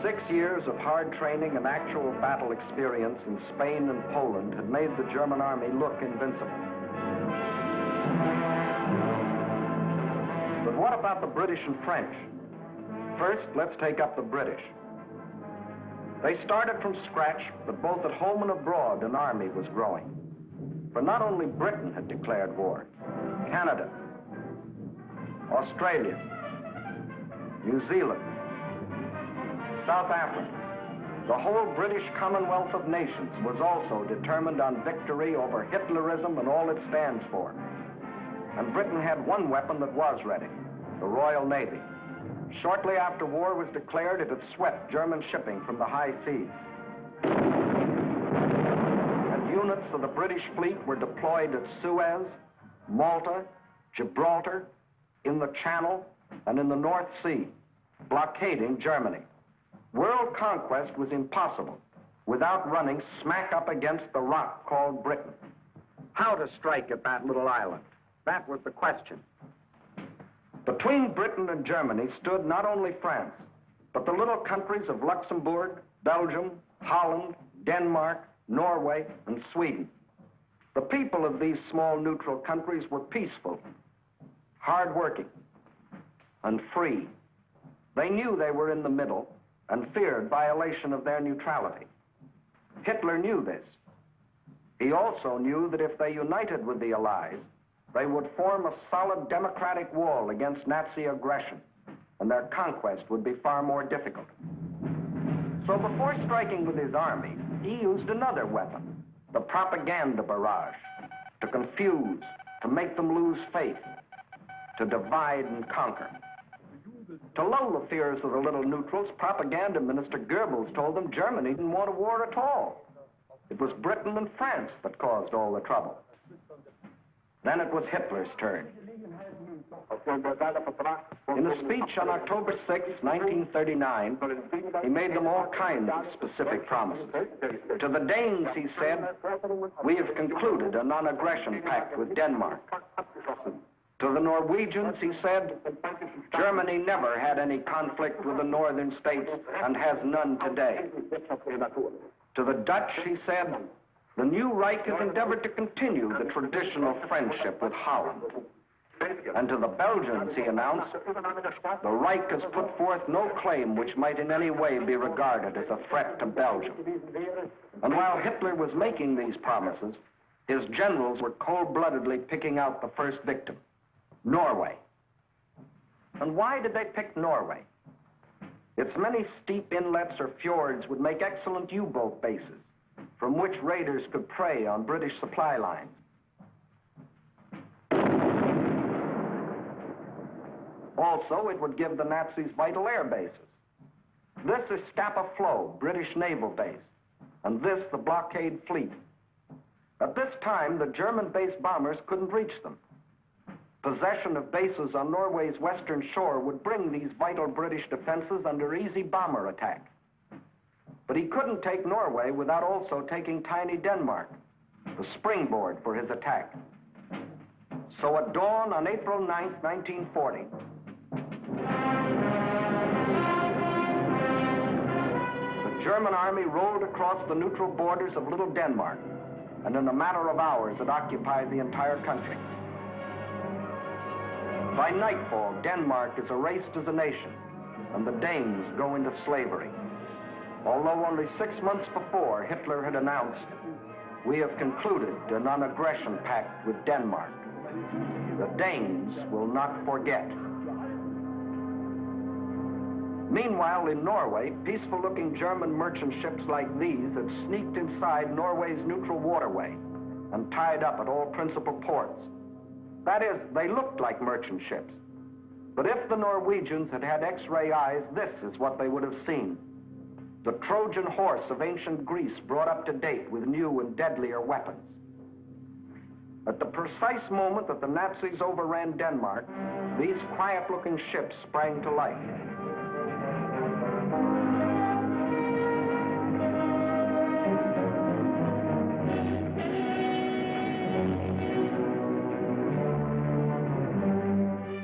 6 years of hard training and actual battle experience in Spain and Poland had made the German army look invincible. But what about the British and French? First, let's take up the British. They started from scratch, but both at home and abroad, an army was growing. For not only Britain had declared war, Canada, Australia, New Zealand, South Africa, the whole British Commonwealth of Nations was also determined on victory over Hitlerism and all it stands for. And Britain had one weapon that was ready, the Royal Navy. Shortly after war was declared, it had swept German shipping from the high seas. And units of the British fleet were deployed at Suez, Malta, Gibraltar, in the Channel, and in the North Sea, blockading Germany. World conquest was impossible without running smack up against the rock called Britain. How to strike at that little island? That was the question. Between Britain and Germany stood not only France, but the little countries of Luxembourg, Belgium, Holland, Denmark, Norway, and Sweden. The people of these small neutral countries were peaceful, hard-working, and free. They knew they were in the middle and feared violation of their neutrality. Hitler knew this. He also knew that if they united with the Allies, they would form a solid democratic wall against Nazi aggression, and their conquest would be far more difficult. So before striking with his armies, he used another weapon, the propaganda barrage, to confuse, to make them lose faith, to divide and conquer. To lull the fears of the little neutrals, propaganda minister Goebbels told them Germany didn't want a war at all. It was Britain and France that caused all the trouble. Then it was Hitler's turn. In a speech on October 6, 1939, he made them all kinds of specific promises. To the Danes, he said, "We have concluded a non-aggression pact with Denmark." To the Norwegians, he said, "Germany never had any conflict with the northern states and has none today." To the Dutch, he said, "The new Reich has endeavored to continue the traditional friendship with Holland." And to the Belgians, he announced, "The Reich has put forth no claim which might in any way be regarded as a threat to Belgium." And while Hitler was making these promises, his generals were cold-bloodedly picking out the first victim, Norway. And why did they pick Norway? Its many steep inlets or fjords would make excellent U-boat bases, from which raiders could prey on British supply lines. Also, it would give the Nazis vital air bases. This is Scapa Flow, British naval base, and this the blockade fleet. At this time, the German-based bombers couldn't reach them. Possession of bases on Norway's western shore would bring these vital British defenses under easy bomber attack. But he couldn't take Norway without also taking tiny Denmark, the springboard for his attack. So at dawn on April 9, 1940, the German army rolled across the neutral borders of Little Denmark, and in a matter of hours it occupied the entire country. By nightfall, Denmark is erased as a nation, and the Danes go into slavery. Although only 6 months before, Hitler had announced, "We have concluded a non-aggression pact with Denmark. The Danes will not forget." Meanwhile, in Norway, peaceful-looking German merchant ships like these had sneaked inside Norway's neutral waterway and tied up at all principal ports. That is, they looked like merchant ships. But if the Norwegians had had X-ray eyes, this is what they would have seen. The Trojan horse of ancient Greece brought up to date with new and deadlier weapons. At the precise moment that the Nazis overran Denmark, these quiet-looking ships sprang to life.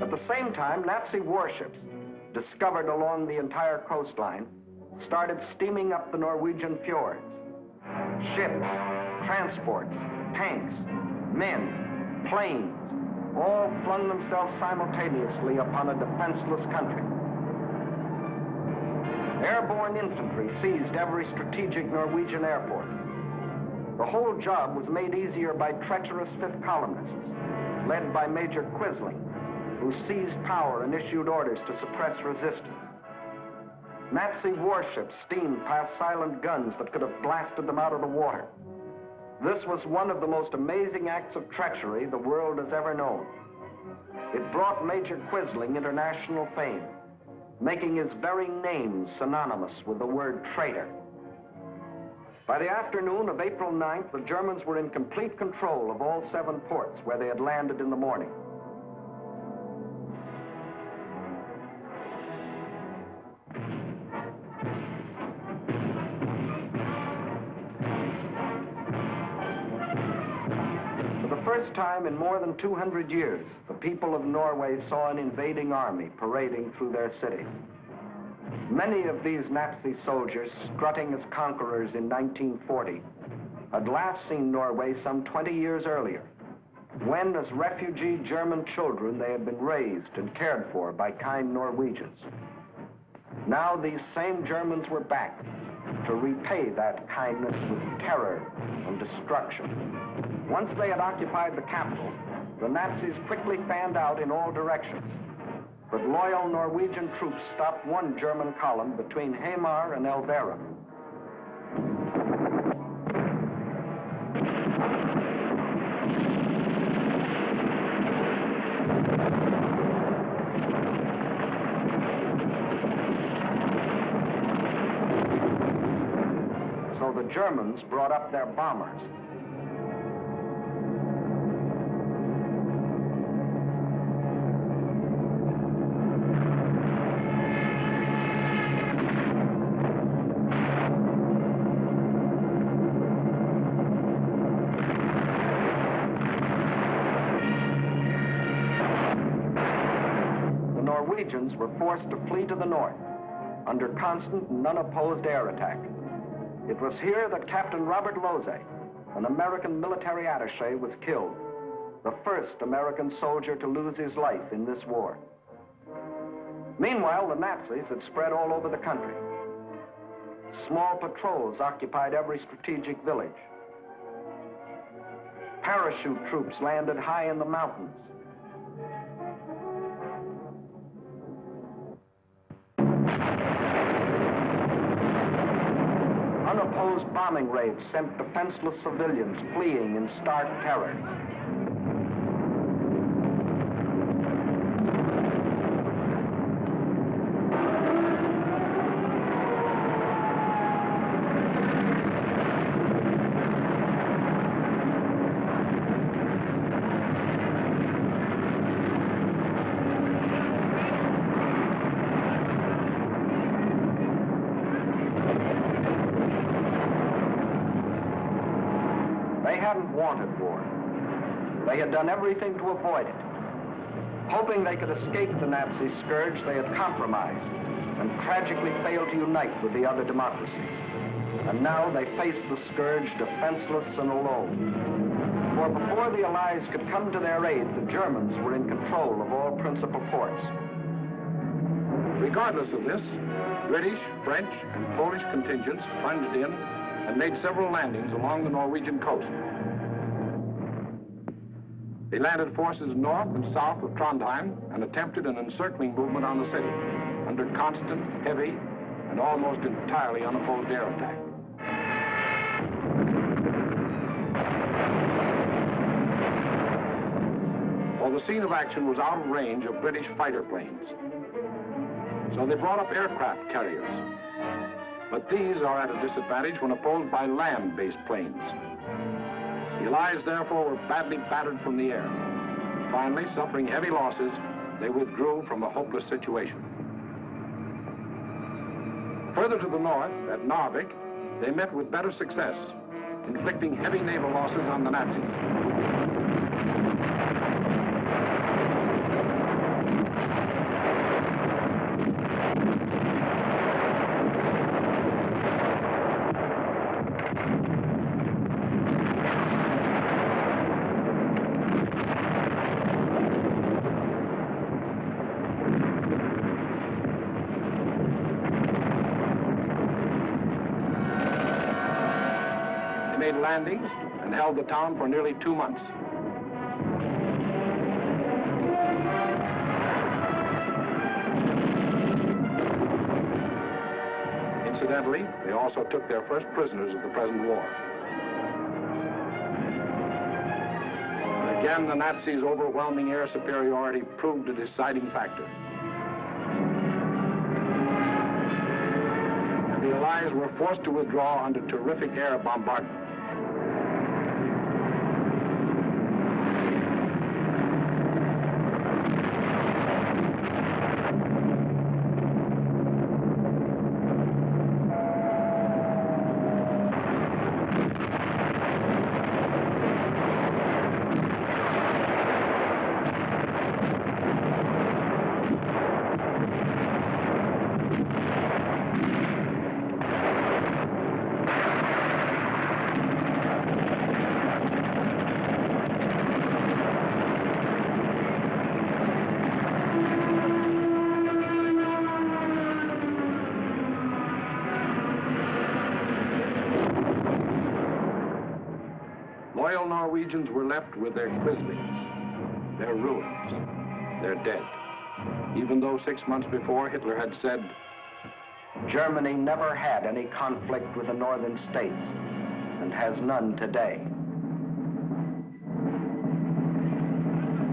At the same time, Nazi warships, discovered along the entire coastline, started steaming up the Norwegian fjords. Ships, transports, tanks, men, planes, all flung themselves simultaneously upon a defenseless country. Airborne infantry seized every strategic Norwegian airport. The whole job was made easier by treacherous fifth columnists, led by Major Quisling, who seized power and issued orders to suppress resistance. Nazi warships steamed past silent guns that could have blasted them out of the water. This was one of the most amazing acts of treachery the world has ever known. It brought Major Quisling international fame, making his very name synonymous with the word traitor. By the afternoon of April 9th, the Germans were in complete control of all 7 ports where they had landed in the morning. For the first time in more than 200 years, the people of Norway saw an invading army parading through their city. Many of these Nazi soldiers, strutting as conquerors in 1940, had last seen Norway some 20 years earlier, when as refugee German children they had been raised and cared for by kind Norwegians. Now these same Germans were back to repay that kindness with terror and destruction. Once they had occupied the capital, the Nazis quickly fanned out in all directions. But loyal Norwegian troops stopped one German column between Hamar and Elvera. So the Germans brought up their bombers. Norwegians were forced to flee to the north under constant and unopposed air attack. It was here that Captain Robert Losey, an American military attaché, was killed, the first American soldier to lose his life in this war. Meanwhile, the Nazis had spread all over the country. Small patrols occupied every strategic village. Parachute troops landed high in the mountains. Unopposed bombing raids sent defenseless civilians fleeing in stark terror. They hadn't wanted war. They had done everything to avoid it. Hoping they could escape the Nazi scourge, they had compromised and tragically failed to unite with the other democracies. And now they faced the scourge defenseless and alone. For before the Allies could come to their aid, the Germans were in control of all principal ports. Regardless of this, British, French, and Polish contingents plunged in and made several landings along the Norwegian coast. They landed forces north and south of Trondheim and attempted an encircling movement on the city under constant, heavy, and almost entirely unopposed air attack. Well, the scene of action was out of range of British fighter planes, so they brought up aircraft carriers. But these are at a disadvantage when opposed by land-based planes. The Allies, therefore, were badly battered from the air. Finally, suffering heavy losses, they withdrew from a hopeless situation. Further to the north, at Narvik, they met with better success, inflicting heavy naval losses on the Nazis. made landings and held the town for nearly 2 months. Incidentally, they also took their first prisoners of the present war. And again, the Nazis' overwhelming air superiority proved a deciding factor. And the Allies were forced to withdraw under terrific air bombardment. Loyal Norwegians were left with their quislings, their ruins, their dead. Even though 6 months before Hitler had said, Germany never had any conflict with the northern states and has none today.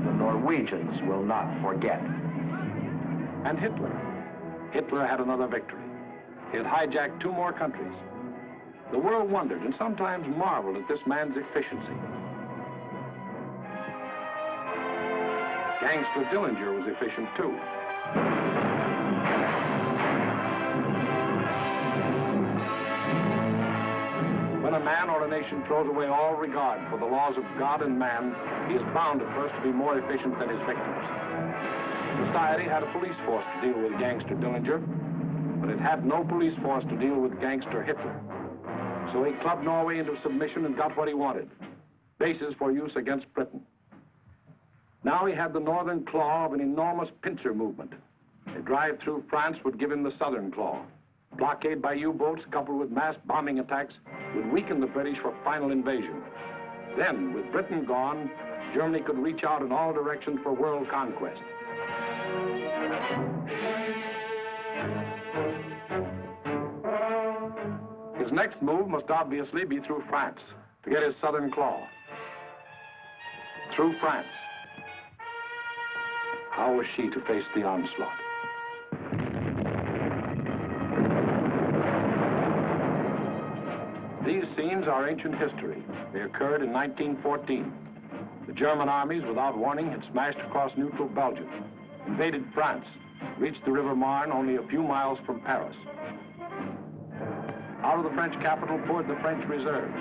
The Norwegians will not forget. And Hitler had another victory. He had hijacked 2 more countries. The world wondered and sometimes marveled at this man's efficiency. Gangster Dillinger was efficient too. When a man or a nation throws away all regard for the laws of God and man, he is bound at first to be more efficient than his victims. Society had a police force to deal with Gangster Dillinger, but it had no police force to deal with Gangster Hitler. So he clubbed Norway into submission and got what he wanted, bases for use against Britain. Now he had the northern claw of an enormous pincer movement. A drive through France would give him the southern claw. Blockade by U-boats coupled with mass bombing attacks would weaken the British for final invasion. Then, with Britain gone, Germany could reach out in all directions for world conquest. His next move must obviously be through France, to get his southern claw. Through France. How was she to face the onslaught? These scenes are ancient history. They occurred in 1914. The German armies, without warning, had smashed across neutral Belgium, invaded France, reached the River Marne only a few miles from Paris. Out of the French capital poured the French reserves,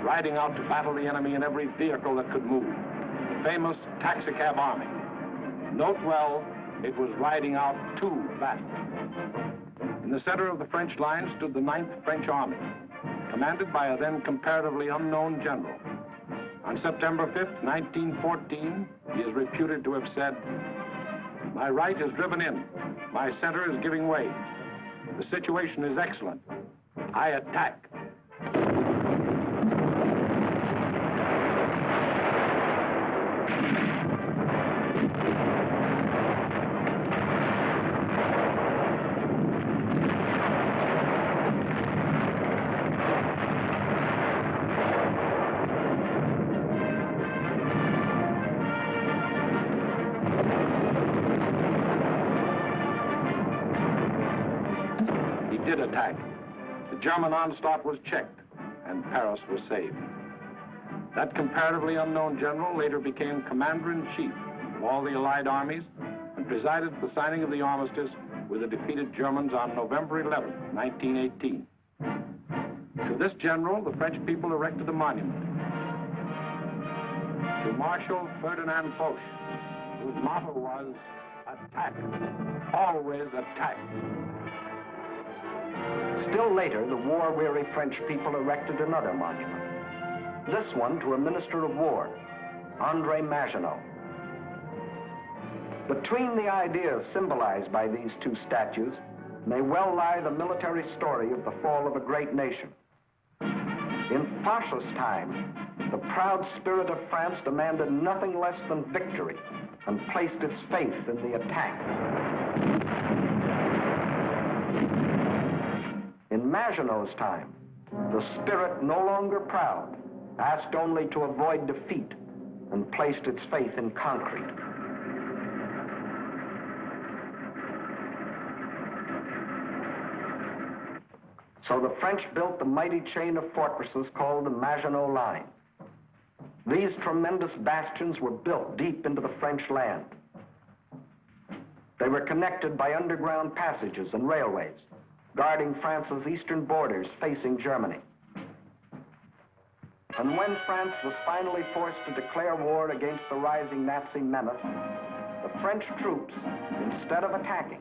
riding out to battle the enemy in every vehicle that could move. The famous taxicab army. Note well, it was riding out to battle. In the center of the French line stood the 9th French Army, commanded by a then comparatively unknown general. On September 5th, 1914, he is reputed to have said, "My right is driven in. My center is giving way. The situation is excellent. I attack." He did attack. The German onslaught was checked, and Paris was saved. That comparatively unknown general later became commander-in-chief of all the Allied armies and presided at the signing of the armistice with the defeated Germans on November 11, 1918. To this general, the French people erected a monument. To Marshal Ferdinand Foch, whose motto was, "Attack, always attack." Still later, the war-weary French people erected another monument. This one to a minister of war, André Maginot. Between the ideas symbolized by these 2 statues may well lie the military story of the fall of a great nation. In Foch's time, the proud spirit of France demanded nothing less than victory and placed its faith in the attack. In Maginot's time, the spirit, no longer proud, asked only to avoid defeat and placed its faith in concrete. So the French built the mighty chain of fortresses called the Maginot Line. These tremendous bastions were built deep into the French land. They were connected by underground passages and railways, guarding France's eastern borders facing Germany. And when France was finally forced to declare war against the rising Nazi menace, the French troops, instead of attacking,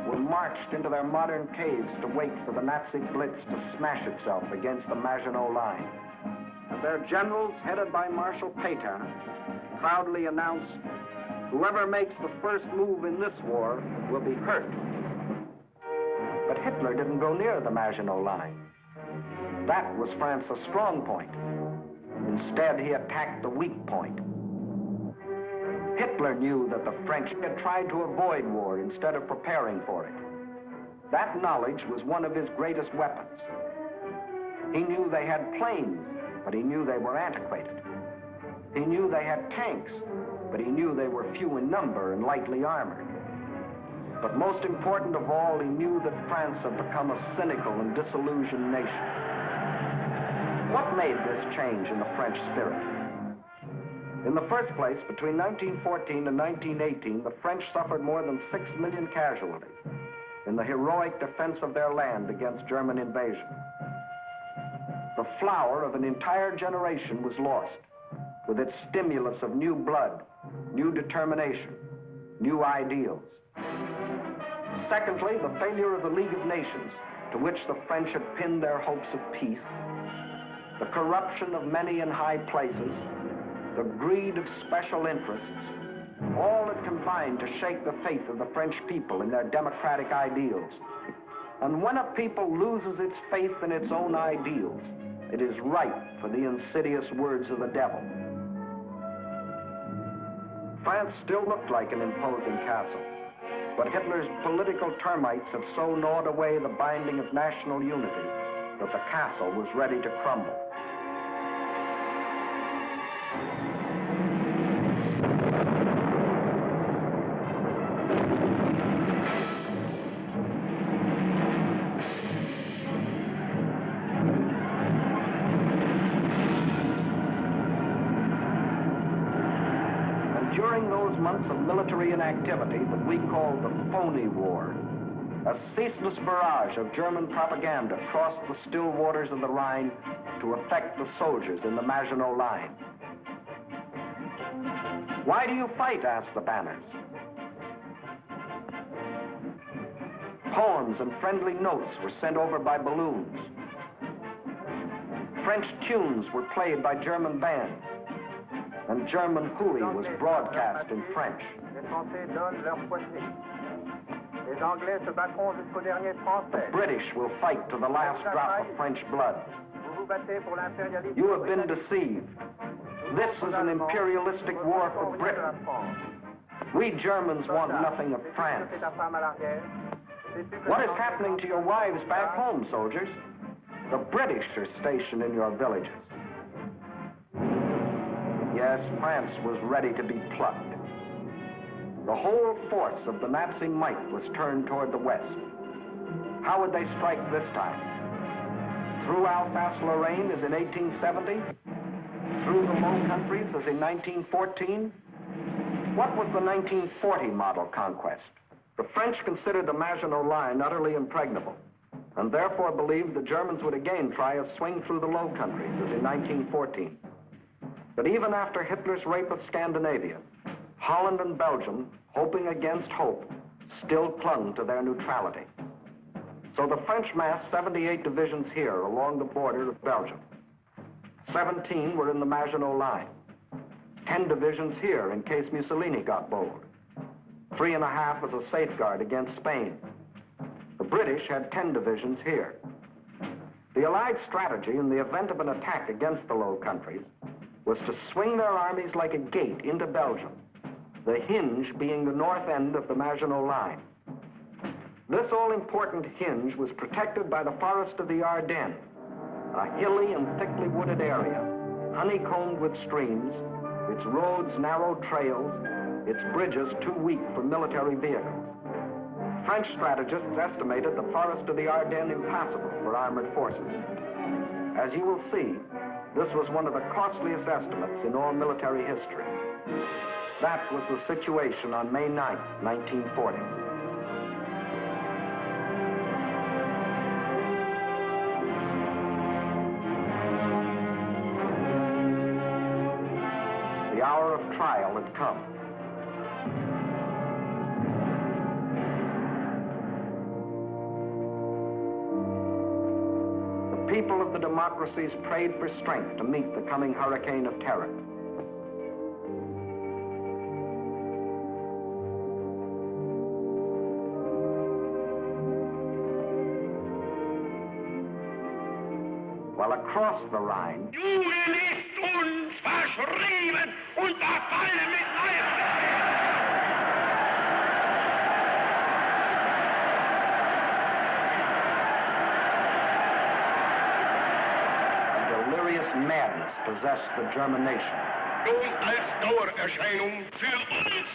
were marched into their modern caves to wait for the Nazi blitz to smash itself against the Maginot Line. And their generals, headed by Marshal Pétain, proudly announced, "Whoever makes the first move in this war will be hurt." But Hitler didn't go near the Maginot Line. That was France's strong point. Instead, he attacked the weak point. Hitler knew that the French had tried to avoid war instead of preparing for it. That knowledge was one of his greatest weapons. He knew they had planes, but he knew they were antiquated. He knew they had tanks, but he knew they were few in number and lightly armored. But most important of all, he knew that France had become a cynical and disillusioned nation. What made this change in the French spirit? In the first place, between 1914 and 1918, the French suffered more than 6 million casualties in the heroic defense of their land against German invasion. The flower of an entire generation was lost, with its stimulus of new blood, new determination, new ideals. Secondly, the failure of the League of Nations, to which the French had pinned their hopes of peace, the corruption of many in high places, the greed of special interests, all had combined to shake the faith of the French people in their democratic ideals. And when a people loses its faith in its own ideals, it is ripe for the insidious words of the devil. France still looked like an imposing castle, but Hitler's political termites had so gnawed away the binding of national unity that the castle was ready to crumble. During those months of military inactivity that we called the phony war, a ceaseless barrage of German propaganda crossed the still waters of the Rhine to affect the soldiers in the Maginot Line. "Why do you fight?" asked the banners. Poems and friendly notes were sent over by balloons. French tunes were played by German bands, and German hooey was broadcast in French. The British will fight to the last drop of French blood. You have been deceived. This is an imperialistic war for Britain. We Germans want nothing of France. What is happening to your wives back home, soldiers? The British are stationed in your villages. Yes, France was ready to be plucked. The whole force of the Nazi might was turned toward the west. How would they strike this time? Through Alsace-Lorraine as in 1870? Through the Low Countries as in 1914? What was the 1940 model conquest? The French considered the Maginot Line utterly impregnable, and therefore believed the Germans would again try a swing through the Low Countries as in 1914. But even after Hitler's rape of Scandinavia, Holland and Belgium, hoping against hope, still clung to their neutrality. So the French massed 78 divisions here along the border of Belgium. 17 were in the Maginot Line. 10 divisions here in case Mussolini got bold. 3.5 as a safeguard against Spain. The British had 10 divisions here. The Allied strategy in the event of an attack against the Low Countries was to swing their armies like a gate into Belgium, the hinge being the north end of the Maginot Line. This all-important hinge was protected by the forest of the Ardennes, a hilly and thickly wooded area, honeycombed with streams, its roads narrow trails, its bridges too weak for military vehicles. French strategists estimated the forest of the Ardennes impassable for armored forces. As you will see, this was one of the costliest estimates in all military history. That was the situation on May 9, 1940. The hour of trial had come. The people of the democracies prayed for strength to meet the coming hurricane of terror. While across the Rhine, Juden ist uns verschrieben und verfallen mit Leib. delirious madness possessed the German nation. Nun als Dauererscheinung für uns,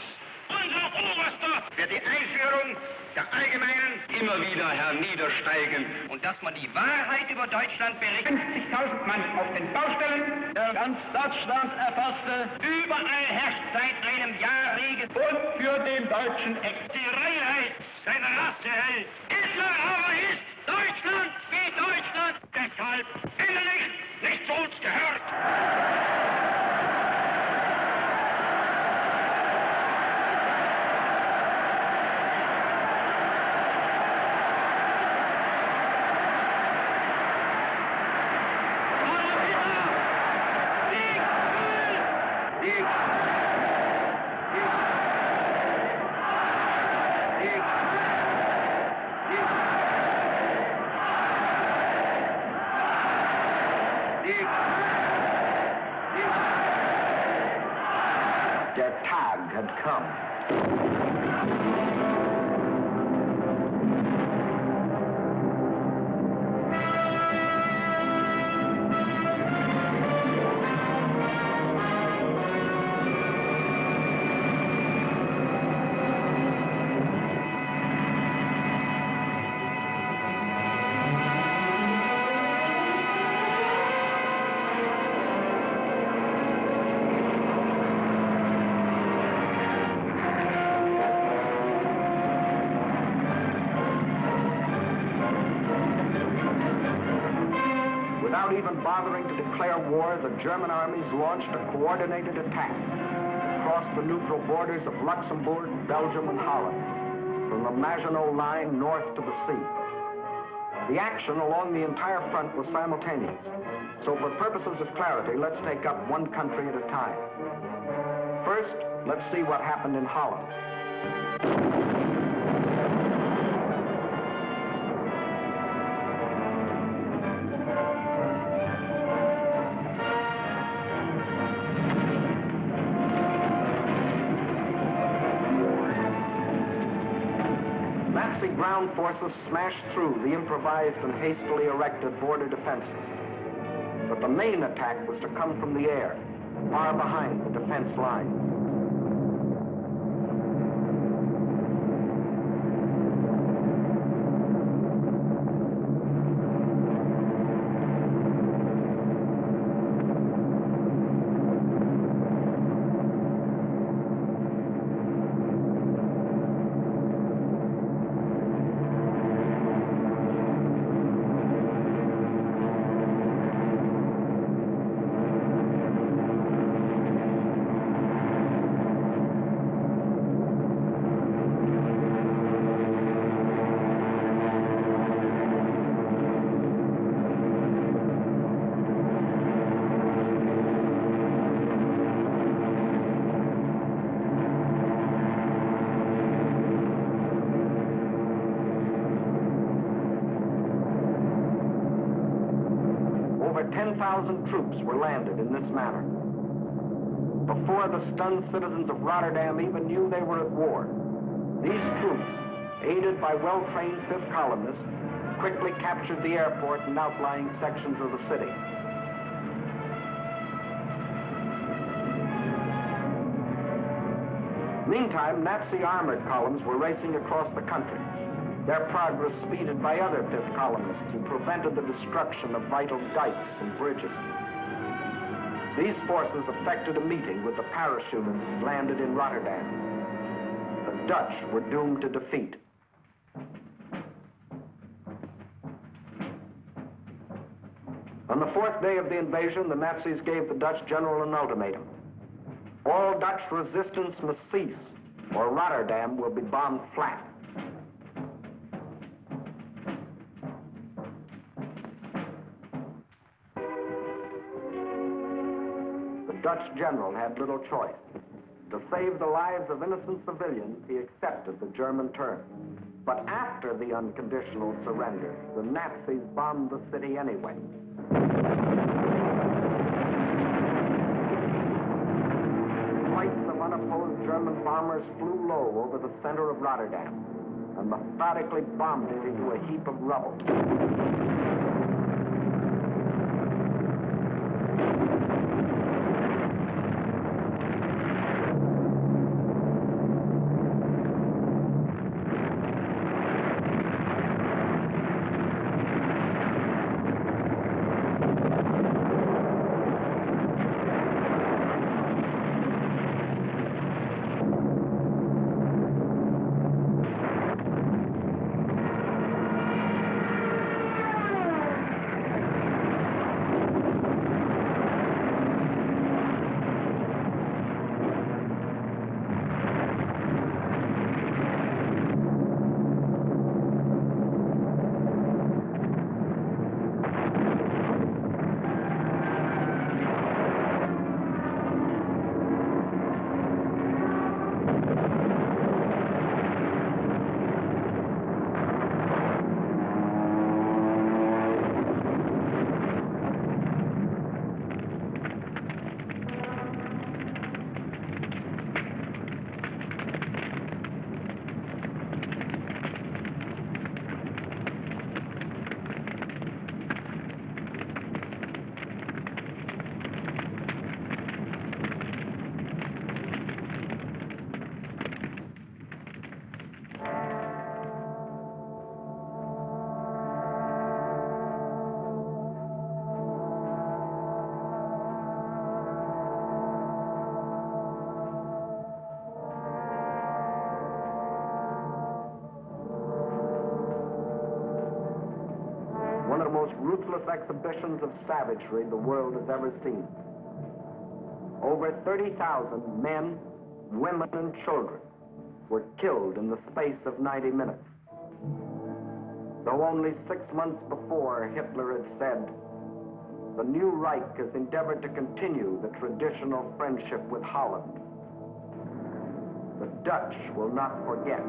unser Oberster, wird die Einführung der allgemeinen immer wieder herniedersteigen. Und dass man die Wahrheit über Deutschland berichtet. 50.000 Mann auf den Baustellen, der ganz Deutschland erfasste. Überall herrscht seit einem Jahr Regen. Und für den deutschen die Reinheit seiner Rasse hält. Hitler aber ist Deutschland wie Deutschland. Deshalb innerlich nicht zu uns gehört. Der Tag had come. Without even bothering to declare war, the German armies launched a coordinated attack across the neutral borders of Luxembourg, Belgium, and Holland, from the Maginot Line north to the sea. The action along the entire front was simultaneous, so for purposes of clarity, let's take up one country at a time. First, let's see what happened in Holland. Nazi ground forces smashed through the improvised and hastily erected border defenses. But the main attack was to come from the air, far behind the defense lines. over 10,000 troops were landed in this manner. Before the stunned citizens of Rotterdam even knew they were at war, these troops, aided by well-trained fifth columnists, quickly captured the airport and outlying sections of the city. Meantime, Nazi armored columns were racing across the country, their progress speeded by other fifth columnists who prevented the destruction of vital dikes and bridges. These forces effected a meeting with the parachutists landed in Rotterdam. The Dutch were doomed to defeat. On the fourth day of the invasion, the Nazis gave the Dutch general an ultimatum. All Dutch resistance must cease, or Rotterdam will be bombed flat. The Dutch general had little choice. To save the lives of innocent civilians, he accepted the German terms. But after the unconditional surrender, the Nazis bombed the city anyway. Flights of unopposed German bombers flew low over the center of Rotterdam and methodically bombed it into a heap of rubble. One of the most ruthless exhibitions of savagery the world has ever seen. Over 30,000 men, women, and children were killed in the space of 90 minutes. Though only 6 months before, Hitler had said, "The new Reich has endeavored to continue the traditional friendship with Holland. The Dutch will not forget."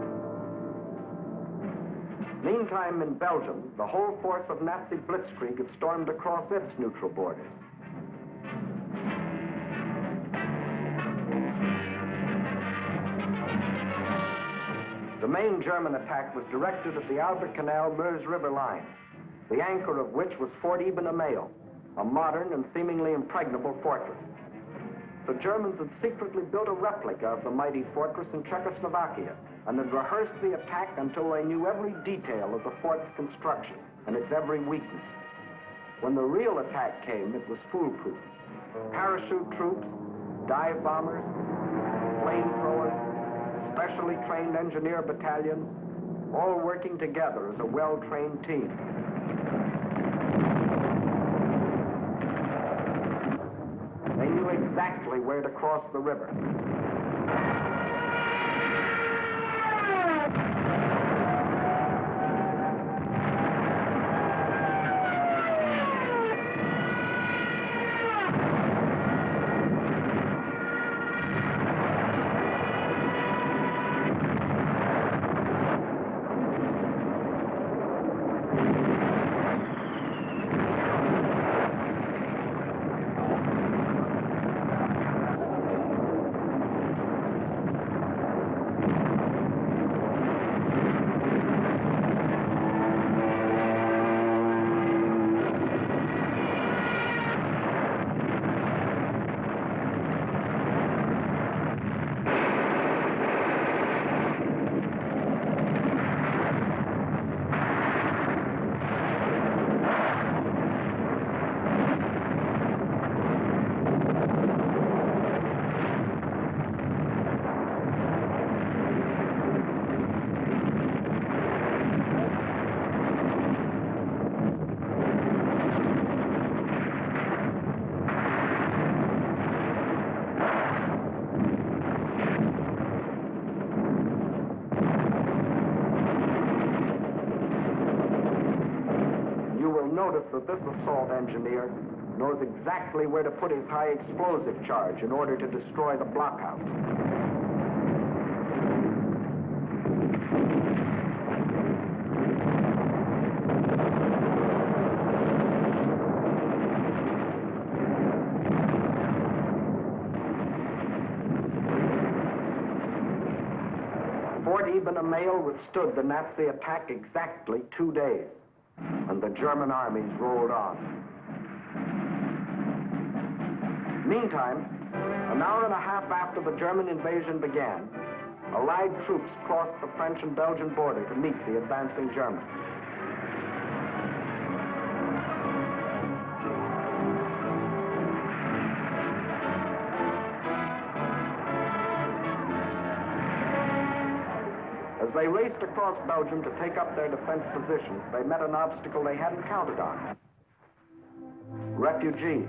Meantime, in Belgium, the whole force of Nazi blitzkrieg had stormed across its neutral borders. The main German attack was directed at the Albert Canal-Meuse River line, the anchor of which was Fort Eben Amael, a modern and seemingly impregnable fortress. The Germans had secretly built a replica of the mighty fortress in Czechoslovakia and had rehearsed the attack until they knew every detail of the fort's construction and its every weakness. When the real attack came, it was foolproof. Parachute troops, dive bombers, flamethrowers, specially trained engineer battalions, all working together as a well-trained team. They knew exactly where to cross the river. that this assault engineer knows exactly where to put his high explosive charge in order to destroy the blockhouse. Fort Eben-Emael withstood the Nazi attack exactly 2 days, and the German armies rolled on. Meantime, an hour and a half after the German invasion began, Allied troops crossed the French and Belgian border to meet the advancing Germans. As they raced across Belgium to take up their defense positions, they met an obstacle they hadn't counted on. Refugees.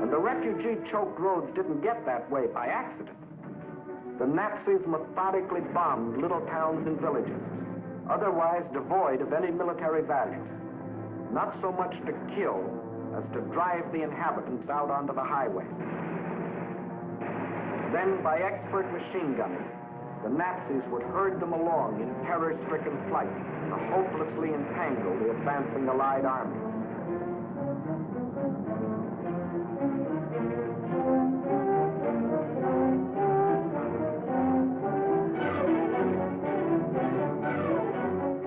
And the refugee-choked roads didn't get that way by accident. The Nazis methodically bombed little towns and villages, otherwise devoid of any military value, not so much to kill as to drive the inhabitants out onto the highways. Then, by expert machine gunning, the Nazis would herd them along in terror-stricken flight to hopelessly entangle the advancing Allied armies.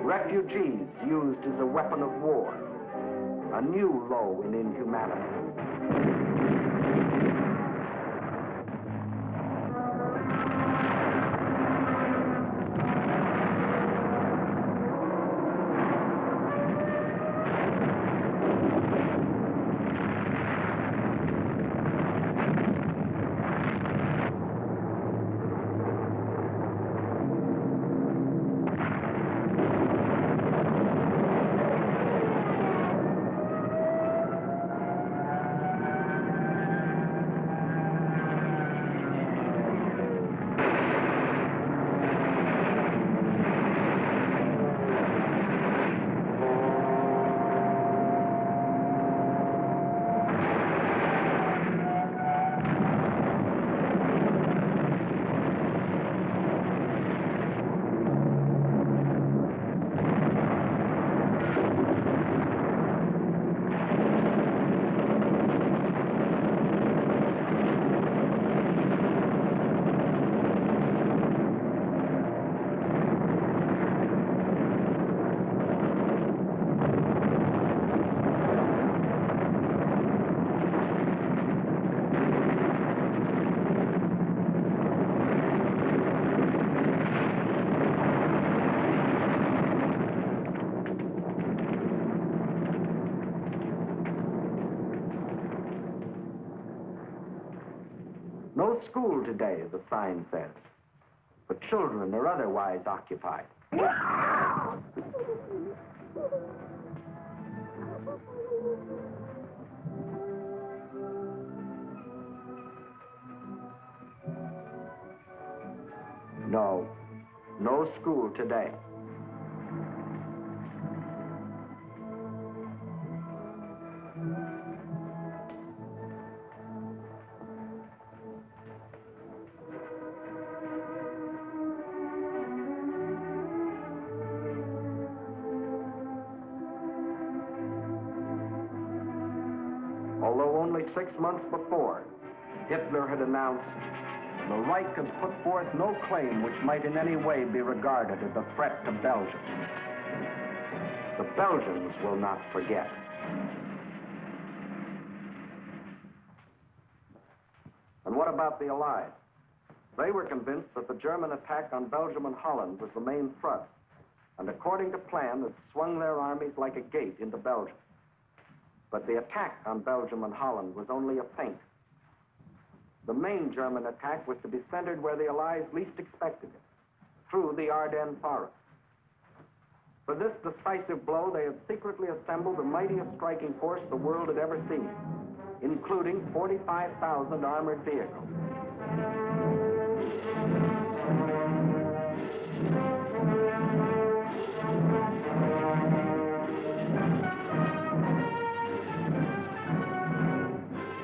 Refugees used as a weapon of war, a new low in inhumanity. No school today, the sign says. But children are otherwise occupied. No, no school today. Although only 6 months before, Hitler had announced, "The Reich has put forth no claim which might in any way be regarded as a threat to Belgium. The Belgians will not forget." And what about the Allies? They were convinced that the German attack on Belgium and Holland was the main thrust, and according to plan, had swung their armies like a gate into Belgium. But the attack on Belgium and Holland was only a feint. The main German attack was to be centered where the Allies least expected it, through the Ardennes forest. For this decisive blow, they had secretly assembled the mightiest striking force the world had ever seen, including 45,000 armored vehicles.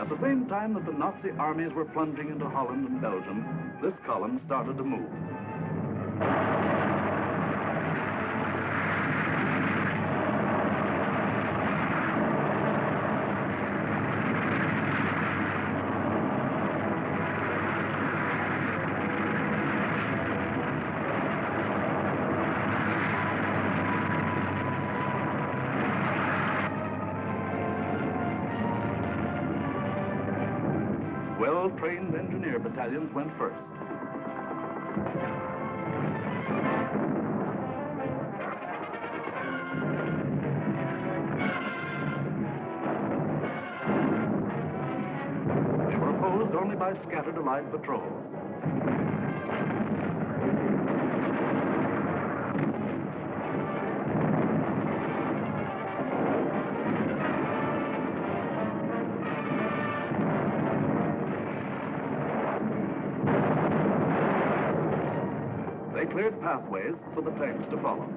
At the same time that the Nazi armies were plunging into Holland and Belgium, this column started to move. Well-trained engineer battalions went first. They were opposed only by scattered Allied patrols. They cleared pathways for the tanks to follow.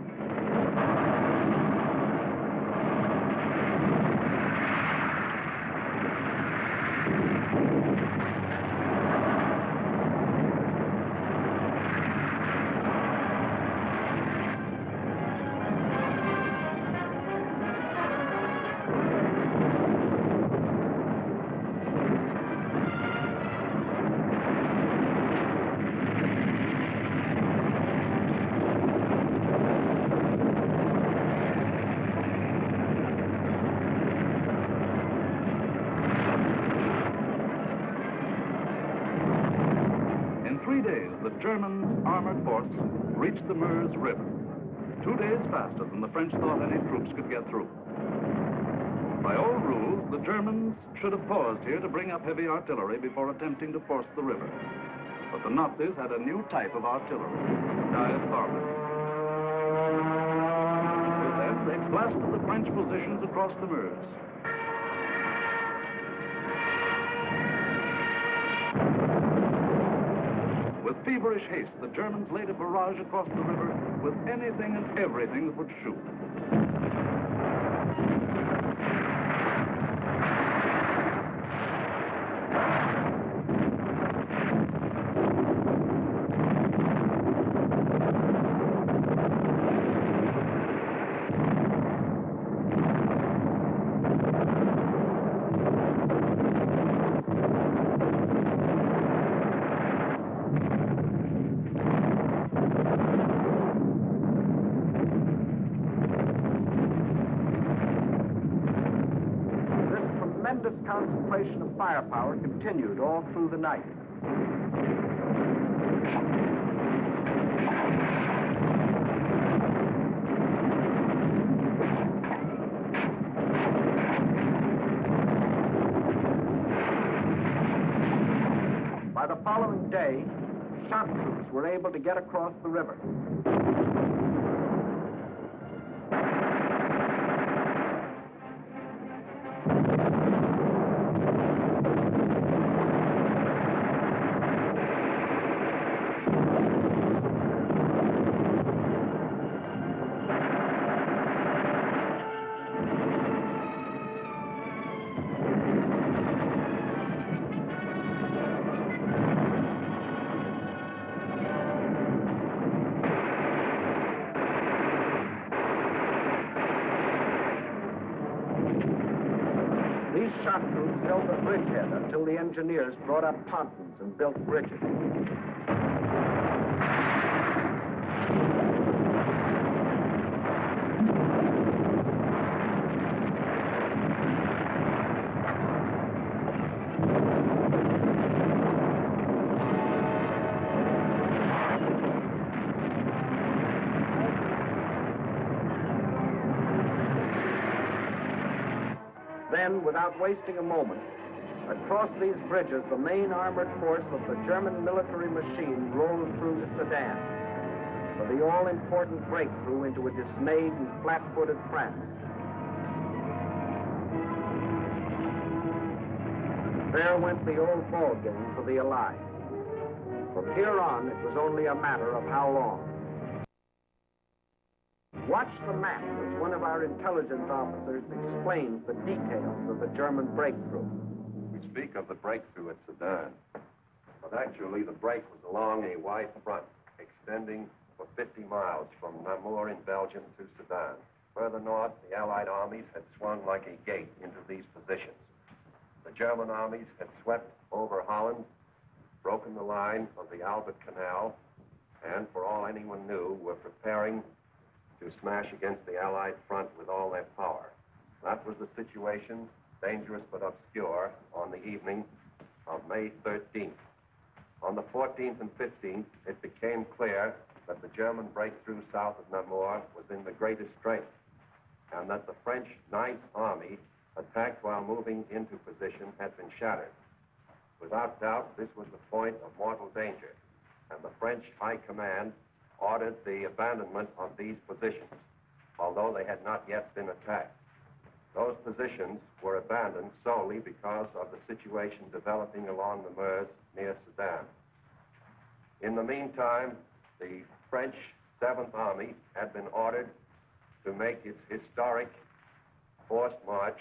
The German armored force reached the Meuse River, 2 days faster than the French thought any troops could get through. By all rules, the Germans should have paused here to bring up heavy artillery before attempting to force the river. But the Nazis had a new type of artillery, diatharmics. With that, they blasted the French positions across the Meuse. With feverish haste, the Germans laid a barrage across the river with anything and everything that would shoot. Tremendous concentration of firepower continued all through the night. By the following day, shot troops were able to get across the river. These shot crews held the bridgehead until the engineers brought up pontons and built bridges. Then, without wasting a moment, across these bridges, the main armored force of the German military machine rolled through to Sedan. for the all-important breakthrough into a dismayed and flat-footed France. There went the old ball game for the Allies. From here on, it was only a matter of how long. Watch the map as one of our intelligence officers explains the details of the German breakthrough. We speak of the breakthrough at Sedan, but actually the break was along a wide front extending for 50 miles from Namur in Belgium to Sedan. Further north, the Allied armies had swung like a gate into these positions. The German armies had swept over Holland, broken the line of the Albert Canal, and for all anyone knew, were preparing to smash against the Allied front with all their power. That was the situation, dangerous but obscure, on the evening of May 13th. On the 14th and 15th, it became clear that the German breakthrough south of Namur was in the greatest strength, and that the French 9th Army, attacked while moving into position, had been shattered. Without doubt, this was the point of mortal danger, and the French High Command ordered the abandonment of these positions, although they had not yet been attacked. Those positions were abandoned solely because of the situation developing along the Meuse near Sedan. In the meantime, the French 7th Army had been ordered to make its historic forced march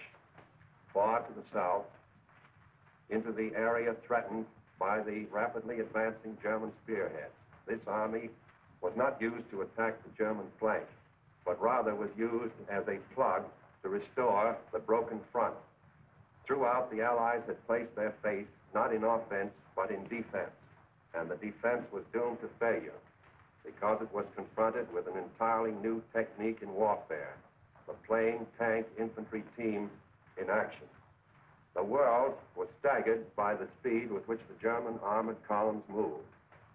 far to the south into the area threatened by the rapidly advancing German spearheads. This army was not used to attack the German flank, but rather was used as a plug to restore the broken front. Throughout, the Allies had placed their faith not in offense, but in defense, and the defense was doomed to failure because it was confronted with an entirely new technique in warfare, the plain tank infantry team in action. The world was staggered by the speed with which the German armored columns moved.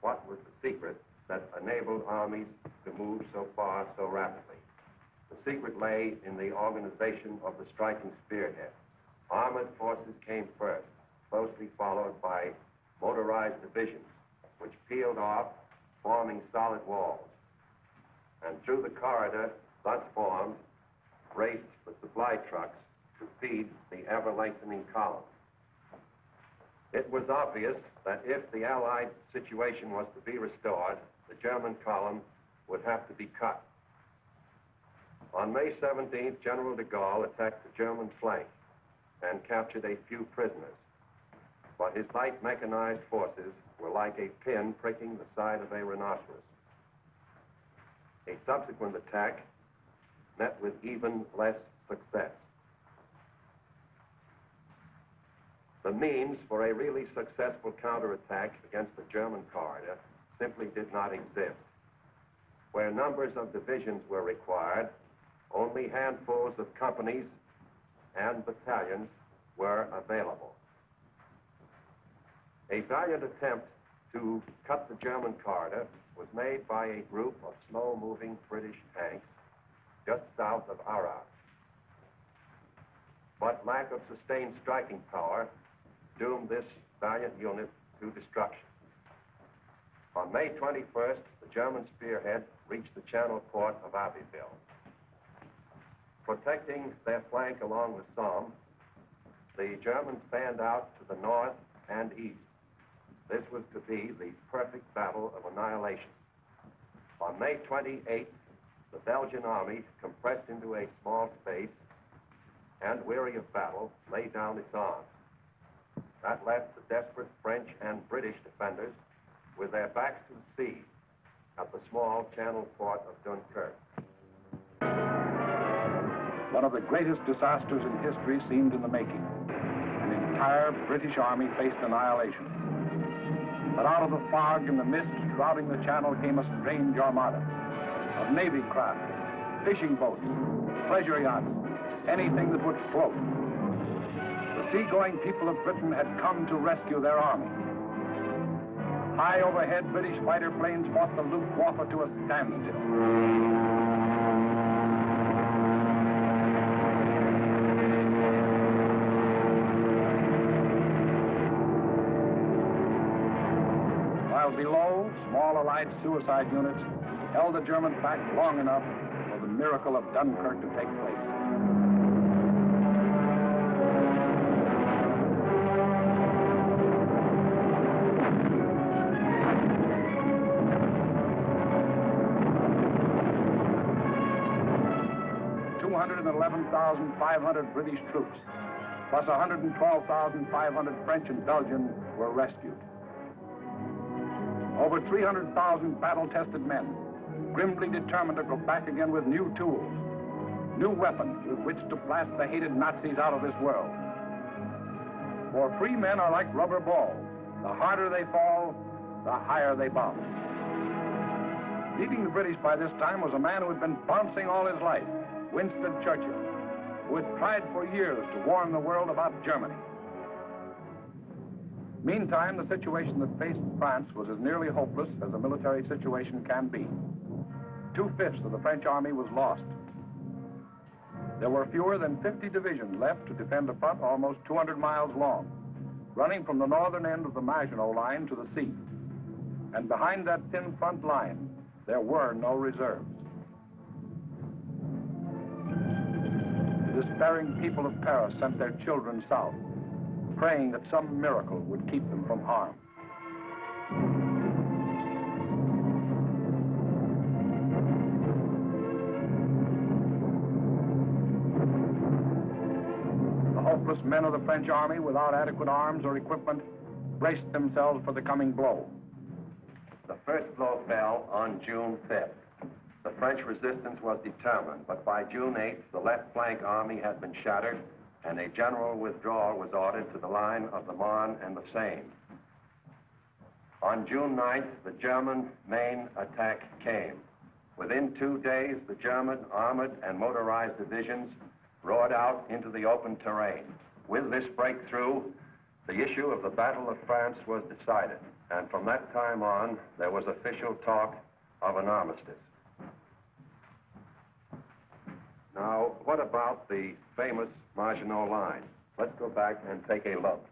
What was the secret that enabled armies to move so far so rapidly? The secret lay in the organization of the striking spearhead. Armored forces came first, closely followed by motorized divisions, which peeled off, forming solid walls. And through the corridor thus formed raced the supply trucks to feed the ever-lengthening column. It was obvious that if the Allied situation was to be restored, the German column would have to be cut. On May 17th, General de Gaulle attacked the German flank and captured a few prisoners. But his light mechanized forces were like a pin pricking the side of a rhinoceros. A subsequent attack met with even less success. The means for a really successful counterattack against the German corridor simply did not exist. Where numbers of divisions were required, only handfuls of companies and battalions were available. A valiant attempt to cut the German corridor was made by a group of slow-moving British tanks just south of Arras. But lack of sustained striking power doomed this valiant unit to destruction. On May 21st, the German spearhead reached the channel port of Abbeville. Protecting their flank along the Somme, the Germans fanned out to the north and east. This was to be the perfect battle of annihilation. On May 28th, the Belgian army, compressed into a small space and weary of battle, laid down its arms. That left the desperate French and British defenders with their backs to the sea at the small channel port of Dunkirk. One of the greatest disasters in history seemed in the making. An entire British army faced annihilation. But out of the fog and the mist shrouding the channel came a strange armada of Navy craft, fishing boats, pleasure yachts, anything that would float. The seagoing people of Britain had come to rescue their army. High overhead, British fighter planes fought the Luftwaffe to a standstill. While below, small Allied suicide units held the Germans back long enough for the miracle of Dunkirk to take place. $211,500 British troops, plus 112,500 French and Belgian were rescued. Over 300,000 battle-tested men, grimly determined to go back again with new tools, new weapons with which to blast the hated Nazis out of this world. For free men are like rubber balls. The harder they fall, the higher they bounce. Leading the British by this time was a man who had been bouncing all his life, Winston Churchill, who had tried for years to warn the world about Germany. Meantime, the situation that faced France was as nearly hopeless as a military situation can be. 2/5 of the French army was lost. There were fewer than 50 divisions left to defend a front almost 200 miles long, running from the northern end of the Maginot Line to the sea. And behind that thin front line, there were no reserves. The despairing people of Paris sent their children south, praying that some miracle would keep them from harm. The hopeless men of the French army, without adequate arms or equipment, braced themselves for the coming blow. The first blow fell on June 5th. The French resistance was determined, but by June 8th, the left flank army had been shattered, and a general withdrawal was ordered to the line of the Marne and the Seine. On June 9th, the German main attack came. Within 2 days, the German armored and motorized divisions roared out into the open terrain. With this breakthrough, the issue of the Battle of France was decided, and from that time on, there was official talk of an armistice. Now, what about the famous Maginot Line? Let's go back and take a look.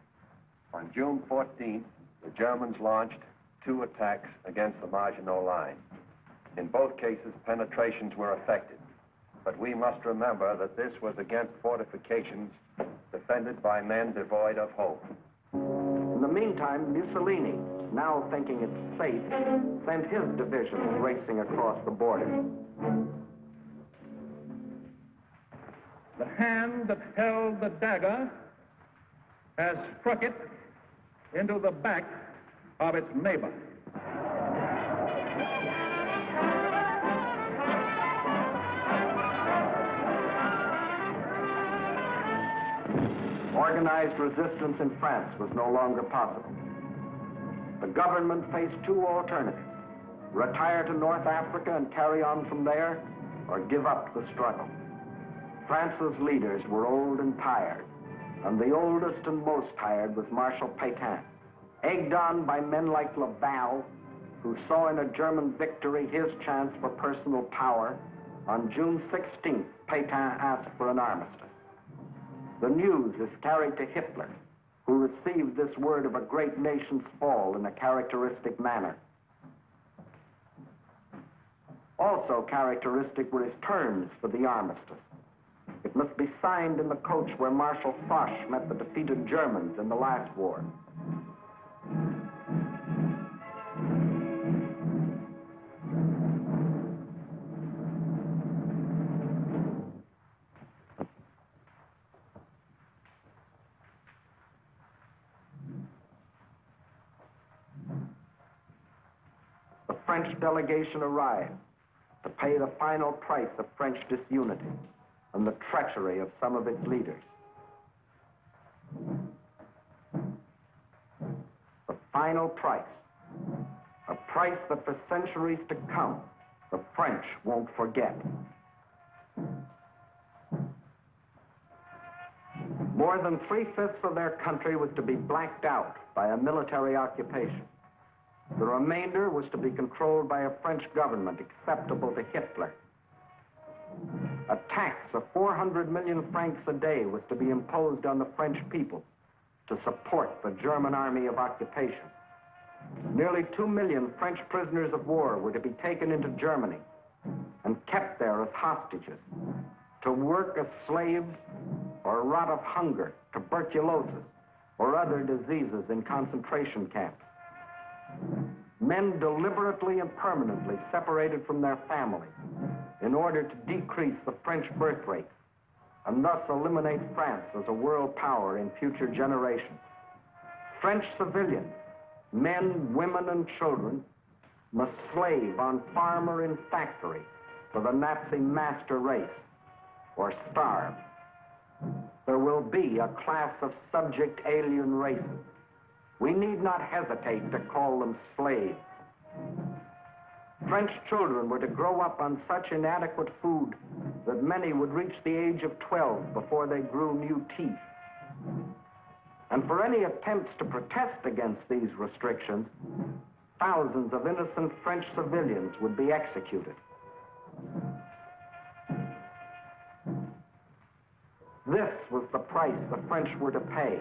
On June 14th, the Germans launched 2 attacks against the Maginot Line. In both cases, penetrations were effected. But we must remember that this was against fortifications defended by men devoid of hope. In the meantime, Mussolini, now thinking it's safe, sent his divisions racing across the border. The hand that held the dagger has struck it into the back of its neighbor. Organized resistance in France was no longer possible. The government faced 2 alternatives: retire to North Africa and carry on from there, or give up the struggle. France's leaders were old and tired, and the oldest and most tired was Marshal Pétain. Egged on by men like Laval, who saw in a German victory his chance for personal power, on June 16th, Pétain asked for an armistice. The news is carried to Hitler, who received this word of a great nation's fall in a characteristic manner. Also characteristic were his terms for the armistice. It must be signed in the coach where Marshal Foch met the defeated Germans in the last war. The French delegation arrived to pay the final price of French disunity and the treachery of some of its leaders. The final price, a price that for centuries to come, the French won't forget. More than 3/5 of their country was to be blacked out by a military occupation. The remainder was to be controlled by a French government acceptable to Hitler. A tax of 400 million francs a day was to be imposed on the French people to support the German army of occupation. Nearly 2 million French prisoners of war were to be taken into Germany and kept there as hostages, to work as slaves or rot of hunger, tuberculosis, or other diseases in concentration camps. Men deliberately and permanently separated from their families in order to decrease the French birth rate and thus eliminate France as a world power in future generations. French civilians, men, women, and children, must slave on farm or in factory for the Nazi master race, or starve. There will be a class of subject alien races. We need not hesitate to call them slaves. French children were to grow up on such inadequate food that many would reach the age of 12 before they grew new teeth. And for any attempts to protest against these restrictions, thousands of innocent French civilians would be executed. This was the price the French were to pay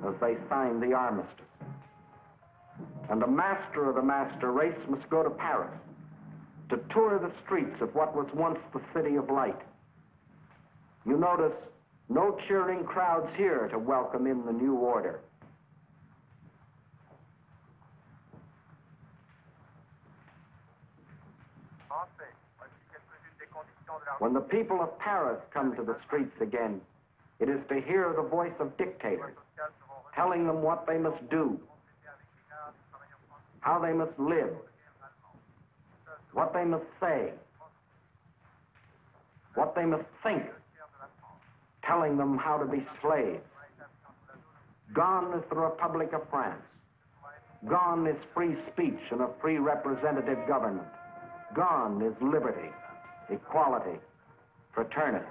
as they signed the armistice. And the master of the master race must go to Paris to tour the streets of what was once the city of light. You notice no cheering crowds here to welcome in the new order. When the people of Paris come to the streets again, it is to hear the voice of dictators telling them what they must do, how they must live, what they must say, what they must think, telling them how to be slaves. Gone is the Republic of France. Gone is free speech and a free representative government. Gone is liberty, equality, fraternity.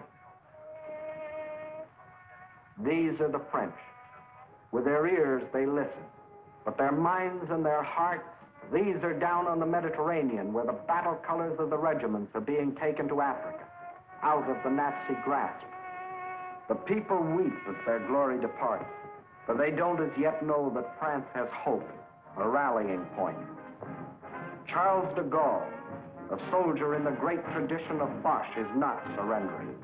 These are the French. With their ears, they listen. But their minds and their hearts, these are down on the Mediterranean, where the battle colors of the regiments are being taken to Africa, out of the Nazi grasp. The people weep as their glory departs, for they don't as yet know that France has hope, a rallying point. Charles de Gaulle, a soldier in the great tradition of Foch, is not surrendering.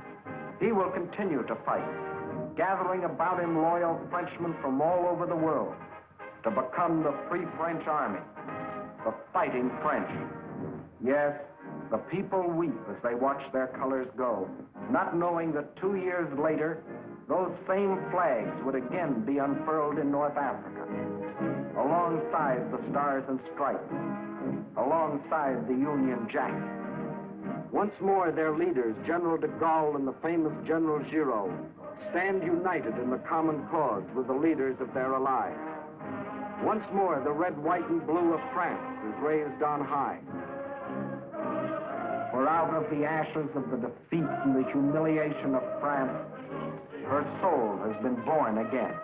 He will continue to fight, gathering about him loyal Frenchmen from all over the world to become the Free French Army, the fighting French. Yes, the people weep as they watch their colors go, not knowing that 2 years later, those same flags would again be unfurled in North Africa, alongside the Stars and Stripes, alongside the Union Jack. Once more, their leaders, General de Gaulle and the famous General Giraud, stand united in the common cause with the leaders of their allies. Once more, the red, white, and blue of France is raised on high. For out of the ashes of the defeat and the humiliation of France, her soul has been born again.